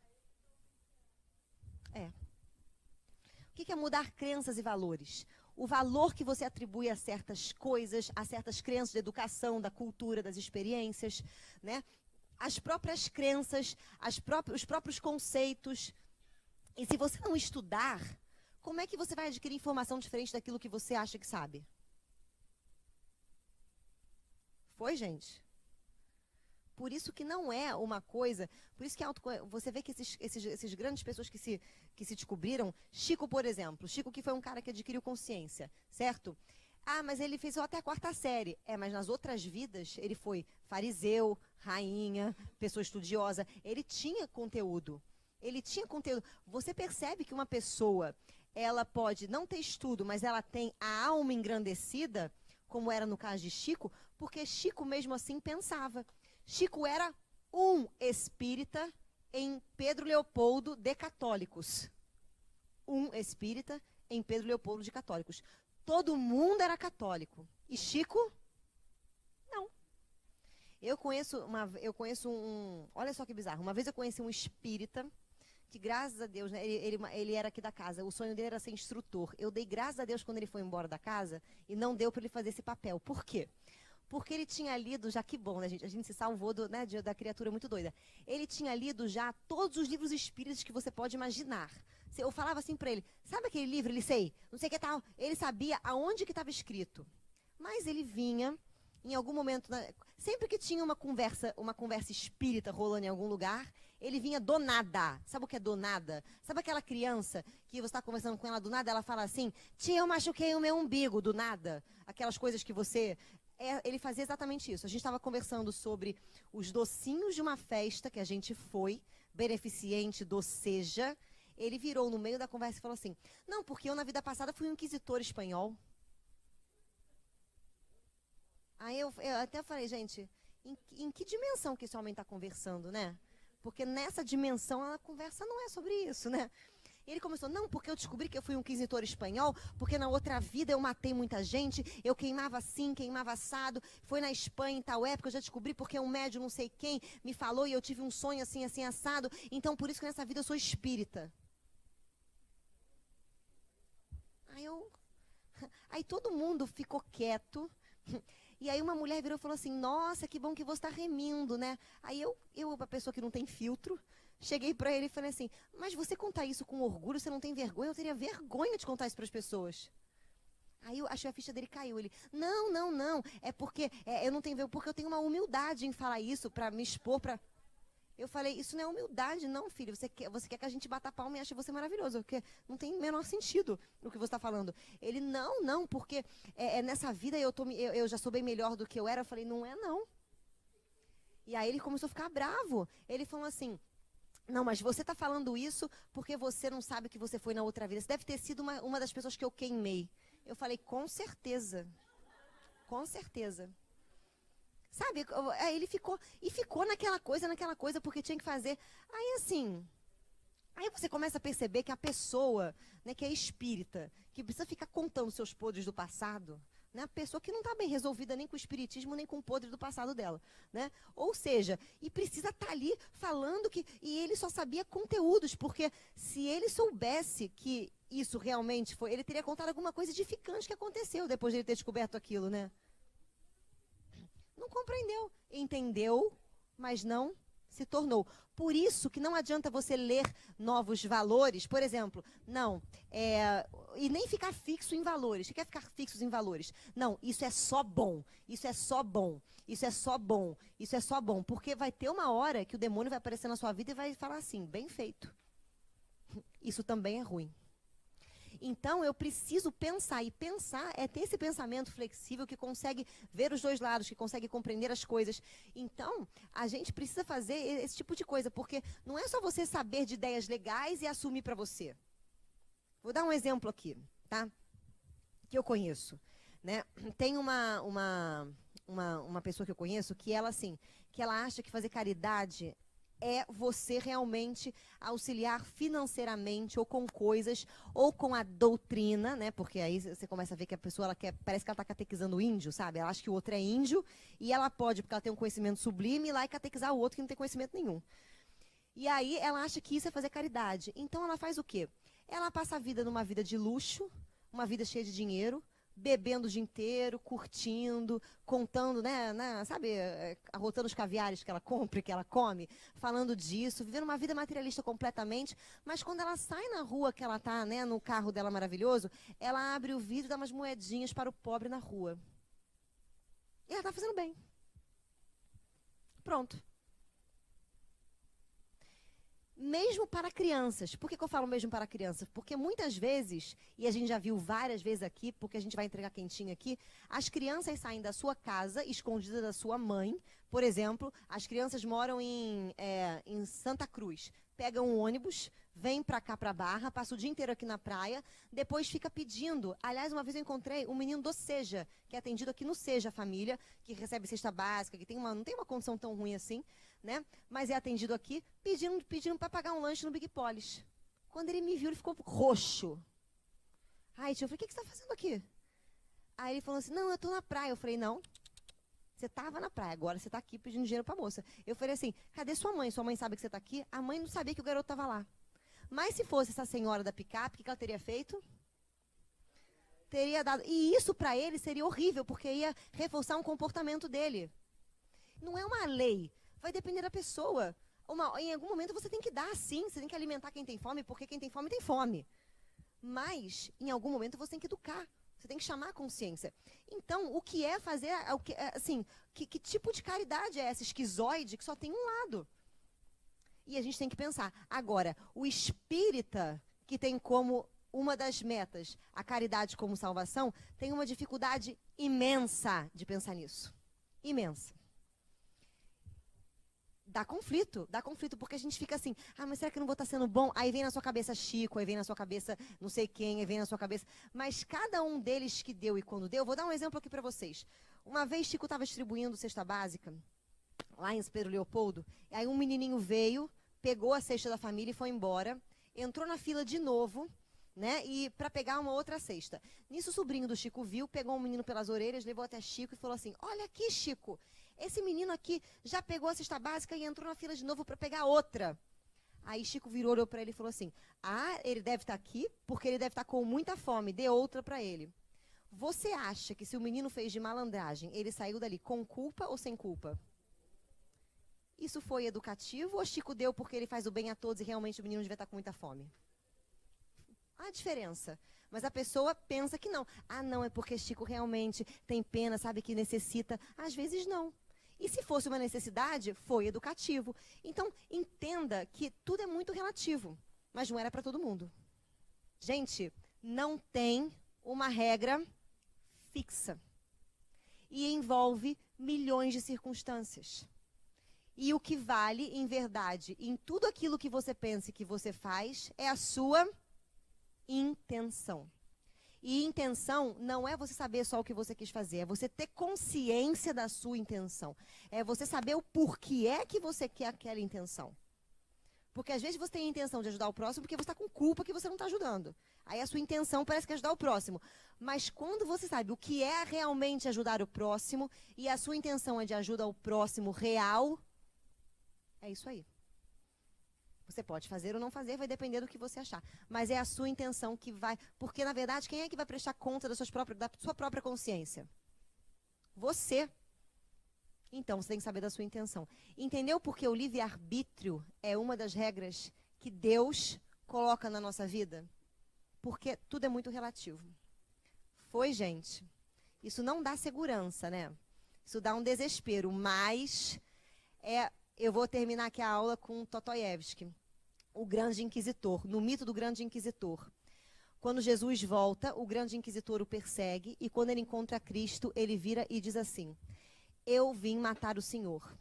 O que é mudar crenças e valores? O valor que você atribui a certas coisas, a certas crenças da educação, da cultura, das experiências, né? As próprias crenças, os próprios conceitos. E se você não estudar, como é que você vai adquirir informação diferente daquilo que você acha que sabe? Foi, gente? Por isso que não é uma coisa... Por isso que você vê que esses grandes pessoas que se descobriram... Chico, por exemplo. Chico, que foi um cara que adquiriu consciência, certo? Mas ele fez só até a 4ª série. Mas nas outras vidas, ele foi fariseu, rainha, pessoa estudiosa. Ele tinha conteúdo. Você percebe que uma pessoa, ela pode não ter estudo, mas ela tem a alma engrandecida, como era no caso de Chico, porque Chico mesmo assim pensava. Chico era um espírita em Pedro Leopoldo de Católicos. Um espírita em Pedro Leopoldo de Católicos. Todo mundo era católico. E Chico, não. Eu conheço um... Olha só que bizarro. Uma vez eu conheci um espírita, que graças a Deus, né, ele era aqui da casa. O sonho dele era ser instrutor. Eu dei graças a Deus quando ele foi embora da casa e não deu para ele fazer esse papel. Por quê? Porque ele tinha lido, já que bom, né, gente? A gente se salvou da criatura muito doida. Ele tinha lido já todos os livros espíritas que você pode imaginar. Eu falava assim para ele, sabe aquele livro, ele sei, não sei o que tal. Ele sabia aonde que estava escrito. Mas ele vinha, em algum momento, sempre que tinha uma conversa espírita rolando em algum lugar, ele vinha do nada. Sabe o que é do nada? Sabe aquela criança que você está conversando com ela do nada, ela fala assim, tia, eu machuquei o meu umbigo, do nada. Aquelas coisas que você... ele fazia exatamente isso. A gente estava conversando sobre os docinhos de uma festa que a gente foi, beneficente do Seja. Ele virou no meio da conversa e falou assim, não, porque eu na vida passada fui um inquisitor espanhol. Aí eu até falei, gente, em que dimensão que esse homem está conversando, né? Porque nessa dimensão a conversa não é sobre isso, né? E ele começou, não, porque eu descobri que eu fui um inquisitor espanhol, porque na outra vida eu matei muita gente, eu queimava assim, queimava assado, foi na Espanha em tal época, eu já descobri porque um médium não sei quem me falou e eu tive um sonho assim, assim, assado, então por isso que nessa vida eu sou espírita. Aí todo mundo ficou quieto. E aí uma mulher virou e falou assim, nossa, que bom que você está remindo, né? Aí eu, a pessoa que não tem filtro, cheguei para ele e falei assim, mas você contar isso com orgulho, você não tem vergonha? Eu teria vergonha de contar isso para as pessoas. Aí eu achei a ficha dele caiu. Ele, não, é porque eu não tenho vergonha, porque eu tenho uma humildade em falar isso, para me expor, para... Eu falei, isso não é humildade, não, filho. Você quer que a gente bata a palma e ache você maravilhoso, porque não tem o menor sentido o que você está falando. Ele, não, porque nessa vida eu já sou bem melhor do que eu era. Eu falei, não é não. E aí ele começou a ficar bravo. Ele falou assim, não, mas você está falando isso porque você não sabe que você foi na outra vida. Você deve ter sido uma das pessoas que eu queimei. Eu falei, com certeza. Com certeza. Sabe, aí ele ficou naquela coisa, porque tinha que fazer. Aí assim, aí você começa a perceber que a pessoa, né, que é espírita, que precisa ficar contando seus podres do passado, né, a pessoa que não está bem resolvida nem com o espiritismo, nem com o podre do passado dela, né? Ou seja, e precisa estar ali falando e ele só sabia conteúdos, porque se ele soubesse que isso realmente foi, ele teria contado alguma coisa edificante que aconteceu depois de ele ter descoberto aquilo, né? Não compreendeu. Entendeu, mas não se tornou. Por isso que não adianta você ler novos valores, por exemplo, e nem ficar fixo em valores. Você quer ficar fixos em valores? Não, isso é só bom, isso é só bom, isso é só bom, isso é só bom. Porque vai ter uma hora que o demônio vai aparecer na sua vida e vai falar assim, bem feito. Isso também é ruim. Então, eu preciso pensar, e pensar é ter esse pensamento flexível que consegue ver os dois lados, que consegue compreender as coisas. Então, a gente precisa fazer esse tipo de coisa, porque não é só você saber de ideias legais e assumir para você. Vou dar um exemplo aqui, tá? Que eu conheço, né? Tem uma pessoa que eu conheço que ela, assim, que ela acha que fazer caridade é você realmente auxiliar financeiramente ou com coisas, ou com a doutrina, né? Porque aí você começa a ver que a pessoa, parece que ela está catequizando o índio, sabe? Ela acha que o outro é índio e ela pode, porque ela tem um conhecimento sublime, ir lá e catequizar o outro que não tem conhecimento nenhum. E aí ela acha que isso é fazer caridade. Então ela faz o quê? Ela passa a vida numa vida de luxo, uma vida cheia de dinheiro, bebendo o dia inteiro, curtindo, contando, sabe, arrotando os caviares que ela compra, que ela come, falando disso, vivendo uma vida materialista completamente, mas quando ela sai na rua que ela está, né, no carro dela maravilhoso, ela abre o vidro e dá umas moedinhas para o pobre na rua. E ela está fazendo bem. Pronto. Mesmo para crianças. Por que eu falo mesmo para crianças? Porque muitas vezes, e a gente já viu várias vezes aqui, porque a gente vai entregar quentinho aqui, as crianças saem da sua casa, escondidas da sua mãe. Por exemplo, as crianças moram em Santa Cruz. Pegam um ônibus, vêm para cá, para Barra, passa o dia inteiro aqui na praia, depois fica pedindo. Aliás, uma vez eu encontrei um menino do Seja, que é atendido aqui no Seja Família, que recebe cesta básica, que não tem uma condição tão ruim assim, né? Mas é atendido aqui, pedindo para pagar um lanche no Big Polis. Quando ele me viu, ele ficou roxo. Aí eu falei, o que você está fazendo aqui? Aí ele falou assim, não, eu estou na praia. Eu falei, não, você estava na praia, agora você está aqui pedindo dinheiro para a moça. Eu falei assim, cadê sua mãe? Sua mãe sabe que você está aqui? A mãe não sabia que o garoto estava lá. Mas se fosse essa senhora da picape, o que ela teria feito? Teria dado. E isso para ele seria horrível, porque ia reforçar um comportamento dele. Não é uma lei. Vai depender da pessoa. Em algum momento você tem que dar, sim. Você tem que alimentar quem tem fome, porque quem tem fome tem fome. Mas, em algum momento, você tem que educar. Você tem que chamar a consciência. Então, o que é fazer... que tipo de caridade é essa esquizoide que só tem um lado? E a gente tem que pensar. Agora, o espírita, que tem como uma das metas, a caridade como salvação, tem uma dificuldade imensa de pensar nisso. Imensa. Dá conflito, porque a gente fica assim, mas será que eu não vou estar sendo bom? Aí vem na sua cabeça Chico, aí vem na sua cabeça não sei quem, aí vem na sua cabeça... Mas cada um deles que deu e quando deu, vou dar um exemplo aqui para vocês. Uma vez Chico estava distribuindo cesta básica, lá em Pedro Leopoldo, e aí um menininho veio, pegou a cesta da família e foi embora, entrou na fila de novo, né, e para pegar uma outra cesta. Nisso o sobrinho do Chico viu, pegou um menino pelas orelhas, levou até Chico e falou assim, olha aqui, Chico, esse menino aqui já pegou a cesta básica e entrou na fila de novo para pegar outra. Aí Chico virou, olhou para ele e falou assim, ele deve estar aqui porque ele deve estar com muita fome, dê outra para ele. Você acha que se o menino fez de malandragem, ele saiu dali com culpa ou sem culpa? Isso foi educativo ou Chico deu porque ele faz o bem a todos e realmente o menino devia estar com muita fome? Há diferença. Mas a pessoa pensa que não. Não, é porque Chico realmente tem pena, sabe que necessita. Às vezes não. E se fosse uma necessidade, foi educativo. Então, entenda que tudo é muito relativo. Mas não era para todo mundo. Gente, não tem uma regra fixa. E envolve milhões de circunstâncias. E o que vale, em verdade, em tudo aquilo que você pensa e que você faz, é a sua intenção. E intenção não é você saber só o que você quis fazer, é você ter consciência da sua intenção. É você saber o porquê é que você quer aquela intenção. Porque às vezes você tem a intenção de ajudar o próximo porque você está com culpa que você não está ajudando. Aí a sua intenção parece que é ajudar o próximo. Mas quando você sabe o que é realmente ajudar o próximo e a sua intenção é de ajuda ao próximo real, é isso aí. Você pode fazer ou não fazer, vai depender do que você achar. Mas é a sua intenção que vai... Porque, na verdade, quem é que vai prestar conta da sua própria consciência? Você. Então, você tem que saber da sua intenção. Entendeu porque o livre-arbítrio é uma das regras que Deus coloca na nossa vida? Porque tudo é muito relativo. Foi, gente? Isso não dá segurança, né? Isso dá um desespero, mas... Eu vou terminar aqui a aula com Dostoiévski, o grande inquisitor, no mito do grande inquisitor. Quando Jesus volta, o grande inquisitor o persegue e quando ele encontra Cristo, ele vira e diz assim, eu vim matar o Senhor,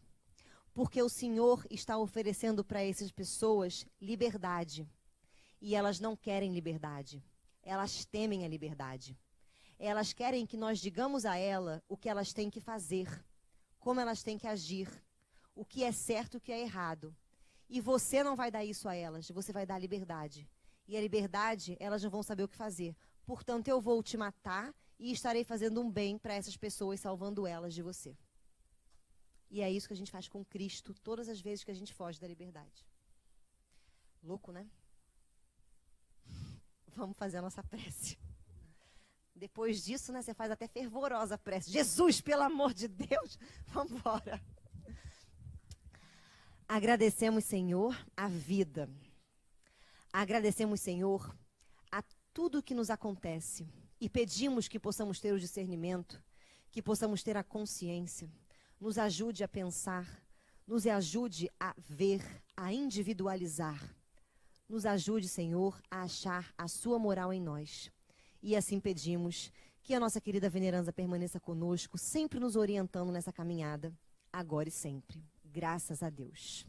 porque o Senhor está oferecendo para essas pessoas liberdade. E elas não querem liberdade, elas temem a liberdade. Elas querem que nós digamos a ela o que elas têm que fazer, como elas têm que agir, o que é certo e o que é errado. E você não vai dar isso a elas, você vai dar liberdade. E a liberdade, elas não vão saber o que fazer. Portanto, eu vou te matar e estarei fazendo um bem para essas pessoas, salvando elas de você. E é isso que a gente faz com Cristo todas as vezes que a gente foge da liberdade. Louco, né? Vamos fazer a nossa prece. Depois disso, né, você faz até fervorosa prece. Jesus, pelo amor de Deus, vamos embora. Agradecemos, Senhor, a vida. Agradecemos, Senhor, a tudo que nos acontece. E pedimos que possamos ter o discernimento, que possamos ter a consciência. Nos ajude a pensar, nos ajude a ver, a individualizar. Nos ajude, Senhor, a achar a sua moral em nós. E assim pedimos que a nossa querida venerança permaneça conosco, sempre nos orientando nessa caminhada, agora e sempre. Graças a Deus.